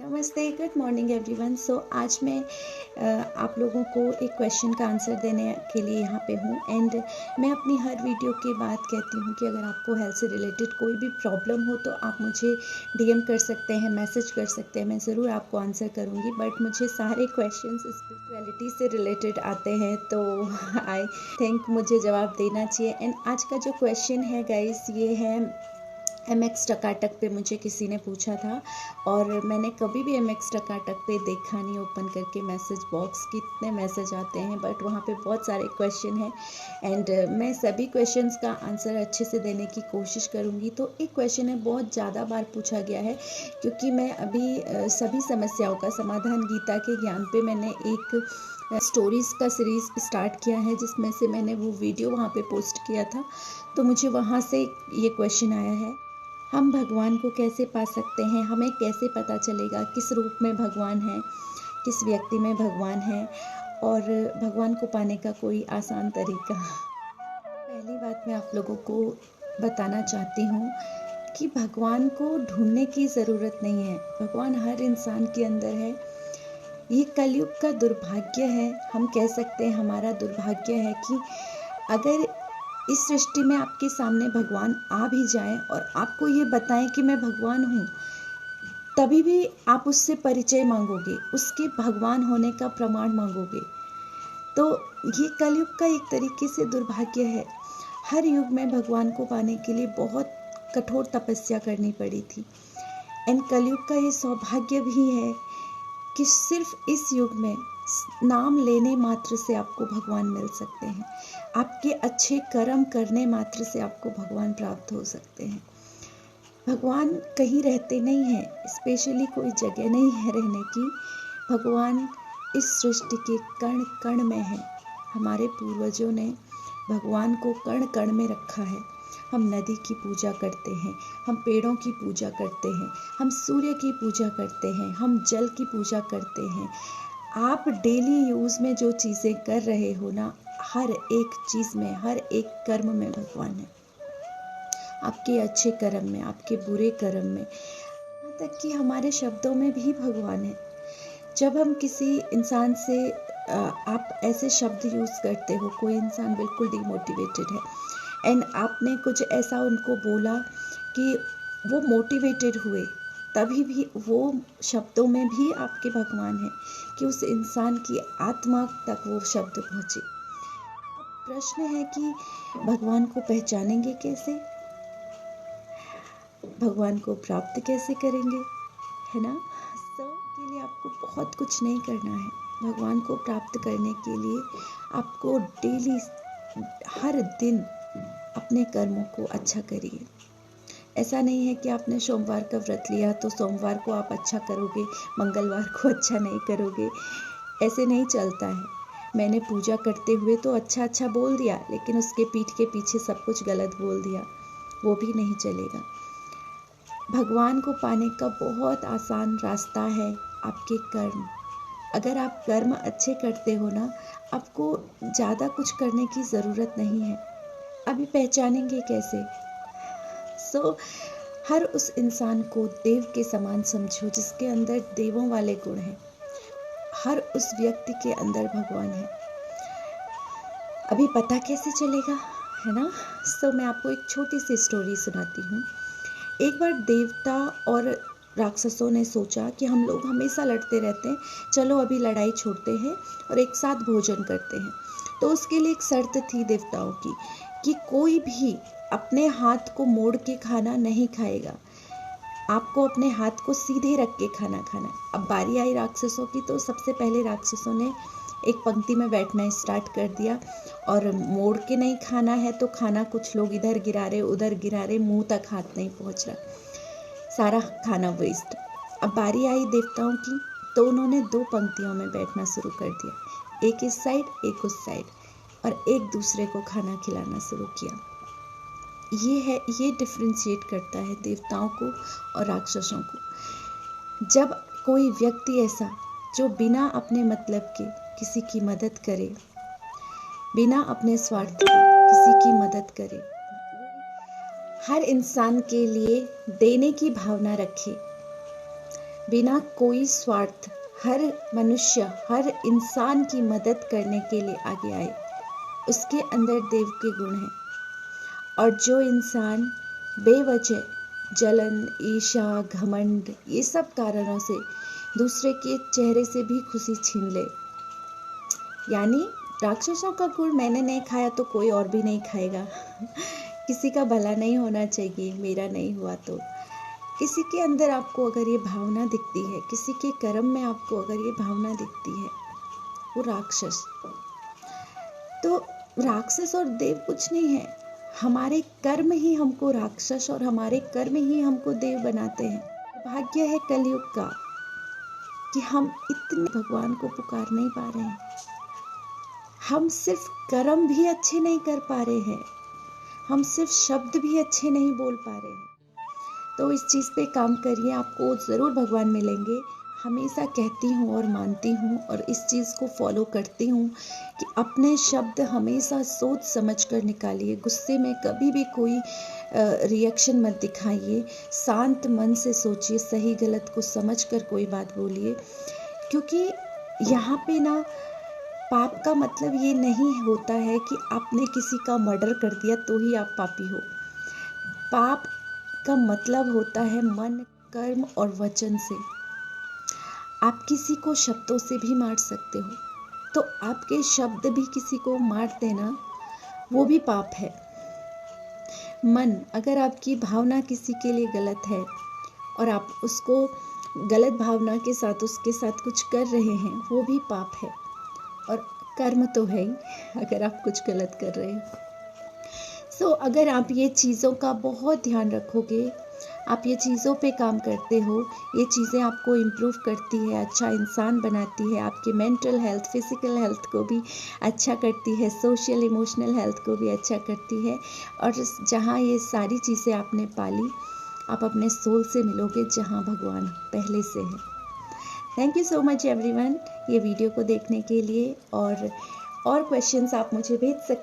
नमस्ते, good morning everyone. आज मैं आप लोगों को एक क्वेश्चन का आंसर देने के लिए यहाँ पे हूँ। एंड मैं अपनी हर वीडियो के बाद कहती हूँ कि अगर आपको हेल्थ से रिलेटेड कोई भी प्रॉब्लम हो तो आप मुझे डीएम कर सकते हैं, मैसेज कर सकते हैं, मैं ज़रूर आपको आंसर करूँगी। बट मुझे सारे क्वेश्चंस स्पिरिचुअलिटी से रिलेटेड आते हैं तो आई थिंक मुझे जवाब देना चाहिए। एंड आज का जो क्वेश्चन है गाइस, ये है MX टकाटक पे मुझे किसी ने पूछा था और मैंने कभी भी MX टकाटक पे देखा नहीं ओपन करके मैसेज बॉक्स, कितने मैसेज आते हैं बट वहाँ पे बहुत सारे क्वेश्चन हैं। एंड मैं सभी क्वेश्चंस का आंसर अच्छे से देने की कोशिश करूँगी। तो एक क्वेश्चन है, बहुत ज़्यादा बार पूछा गया है क्योंकि मैं अभी सभी समस्याओं का समाधान गीता के ज्ञान पे मैंने एक स्टोरीज़ का सीरीज़ स्टार्ट किया है, जिसमें से मैंने वो वीडियो वहाँ पे पोस्ट किया था। तो मुझे वहाँ से ये क्वेश्चन आया है, हम भगवान को कैसे पा सकते हैं, हमें कैसे पता चलेगा किस रूप में भगवान है, किस व्यक्ति में भगवान है, और भगवान को पाने का कोई आसान तरीका। पहली बात मैं आप लोगों को बताना चाहती हूँ कि भगवान को ढूंढने की ज़रूरत नहीं है, भगवान हर इंसान के अंदर है। ये कलयुग का दुर्भाग्य है, हम कह सकते हैं हमारा दुर्भाग्य है कि अगर इस सृष्टि में आपके सामने भगवान आ भी जाएं और आपको ये बताएं कि मैं भगवान हूँ, तभी भी आप उससे परिचय मांगोगे, उसके भगवान होने का प्रमाण मांगोगे। तो ये कलयुग का एक तरीके से दुर्भाग्य है। हर युग में भगवान को पाने के लिए बहुत कठोर तपस्या करनी पड़ी थी। एंड कलयुग का ये सौभाग्य भी है कि सिर्फ इस युग में नाम लेने मात्र से आपको भगवान मिल सकते हैं, आपके अच्छे कर्म करने मात्र से आपको भगवान प्राप्त हो सकते हैं। भगवान कहीं रहते नहीं हैं, स्पेशली कोई जगह नहीं है रहने की। भगवान इस सृष्टि के कण कण में है। हमारे पूर्वजों ने भगवान को कण कण में रखा है। हम नदी की पूजा करते हैं, हम पेड़ों की पूजा करते हैं, हम सूर्य की पूजा करते हैं, हम जल की पूजा करते हैं। आप डेली यूज़ में जो चीज़ें कर रहे हो ना, हर एक चीज़ में, हर एक कर्म में भगवान है। आपके अच्छे कर्म में, आपके बुरे कर्म में, यहाँ तक कि हमारे शब्दों में भी भगवान है। जब हम किसी इंसान से आप ऐसे शब्द यूज़ करते हो, कोई इंसान बिल्कुल डिमोटिवेटेड है एंड आपने कुछ ऐसा उनको बोला कि वो मोटिवेटेड हुए, तभी भी वो शब्दों में भी आपके भगवान है कि उस इंसान की आत्मा तक वो शब्द पहुँचे। अब प्रश्न है कि भगवान को पहचानेंगे कैसे, भगवान को प्राप्त कैसे करेंगे, है ना। के लिए आपको बहुत कुछ नहीं करना है। भगवान को प्राप्त करने के लिए आपको डेली, हर दिन अपने कर्मों को अच्छा करिए। ऐसा नहीं है कि आपने सोमवार का व्रत लिया तो सोमवार को आप अच्छा करोगे, मंगलवार को अच्छा नहीं करोगे, ऐसे नहीं चलता है। मैंने पूजा करते हुए तो अच्छा अच्छा बोल दिया, लेकिन उसके पीठ के पीछे सब कुछ गलत बोल दिया, वो भी नहीं चलेगा। भगवान को पाने का बहुत आसान रास्ता है आपके कर्म। अगर आप कर्म अच्छे करते हो ना, आपको ज़्यादा कुछ करने की ज़रूरत नहीं है। अभी पहचानेंगे कैसे? हर उस इंसान को देव के समान समझो जिसके अंदर देवों वाले गुण हैं। हर उस व्यक्ति के अंदर भगवान है। अभी पता कैसे चलेगा, है ना। मैं आपको एक छोटी सी स्टोरी सुनाती हूँ। एक बार देवता और राक्षसों ने सोचा कि हम लोग हमेशा लड़ते रहते हैं, चलो अभी लड़ाई छोड़ते हैं और एक साथ भोजन करते हैं। तो उसके लिए एक शर्त थी देवताओं की कि कोई भी अपने हाथ को मोड़ के खाना नहीं खाएगा, आपको अपने हाथ को सीधे रख के खाना खाना। अब बारी आई राक्षसों की, तो सबसे पहले राक्षसों ने एक पंक्ति में बैठना स्टार्ट कर दिया और मोड़ के नहीं खाना है तो खाना कुछ लोग इधर गिरा रहे, उधर गिरा रहे, मुंह तक हाथ नहीं पहुंच रहा, सारा खाना वेस्ट। अब बारी आई देवताओं की, तो उन्होंने दो पंक्तियों में बैठना शुरू कर दिया, एक इस साइड एक उस साइड, और एक दूसरे को खाना खिलाना शुरू किया। ये डिफ्रेंशिएट करता है देवताओं को और राक्षसों को। जब कोई व्यक्ति ऐसा जो बिना अपने मतलब के किसी की मदद करे, बिना अपने स्वार्थ के किसी की मदद करे, हर इंसान के लिए देने की भावना रखे, बिना कोई स्वार्थ हर मनुष्य, हर इंसान की मदद करने के लिए आगे आए, उसके अंदर देव के गुण हैं। और जो इंसान बेवजह जलन, ईर्ष्या, घमंड ये सब कारणों से दूसरे के चेहरे से भी खुशी छीन ले, यानी राक्षसों का गुड़ मैंने नहीं खाया तो कोई और भी नहीं खाएगा। किसी का भला नहीं होना चाहिए, मेरा नहीं हुआ तो। किसी के अंदर आपको अगर ये भावना दिखती है, किसी के कर्म में आपको अगर ये भावना दिखती है, वो राक्षस। तो राक्षस और देव कुछ नहीं है, हमारे कर्म ही हमको राक्षस और हमारे कर्म ही हमको देव बनाते हैं। भाग्य है कलयुग का कि हम इतने भगवान को पुकार नहीं पा रहे हैं। हम सिर्फ कर्म भी अच्छे नहीं कर पा रहे हैं, हम सिर्फ शब्द भी अच्छे नहीं बोल पा रहे हैं। तो इस चीज़ पे काम करिए, आपको ज़रूर भगवान मिलेंगे। हमेशा कहती हूँ और मानती हूँ और इस चीज़ को फॉलो करती हूँ कि अपने शब्द हमेशा सोच समझ कर निकालिए। गुस्से में कभी भी कोई रिएक्शन मत दिखाइए, शांत मन से सोचिए, सही गलत को समझ कर कोई बात बोलिए। क्योंकि यहाँ पे ना पाप का मतलब ये नहीं होता है कि आपने किसी का मर्डर कर दिया तो ही आप पापी हो। पाप का मतलब होता है मन, कर्म और वचन से। आप किसी को शब्दों से भी मार सकते हो, तो आपके शब्द भी किसी को मार देना वो भी पाप है। मन, अगर आपकी भावना किसी के लिए गलत है और आप उसको गलत भावना के साथ उसके साथ कुछ कर रहे हैं, वो भी पाप है। और कर्म तो है ही अगर आप कुछ गलत कर रहे हो। सो अगर आप ये चीज़ों का बहुत ध्यान रखोगे, आप ये चीज़ों पे काम करते हो, ये चीज़ें आपको इम्प्रूव करती है, अच्छा इंसान बनाती है, आपकी मेंटल हेल्थ, फिजिकल हेल्थ को भी अच्छा करती है, सोशल इमोशनल हेल्थ को भी अच्छा करती है। और जहाँ ये सारी चीज़ें आपने पाली, आप अपने सोल से मिलोगे जहाँ भगवान पहले से है। Thank you so much everyone ये वीडियो को देखने के लिए। और क्वेश्चंस आप मुझे भेज सकते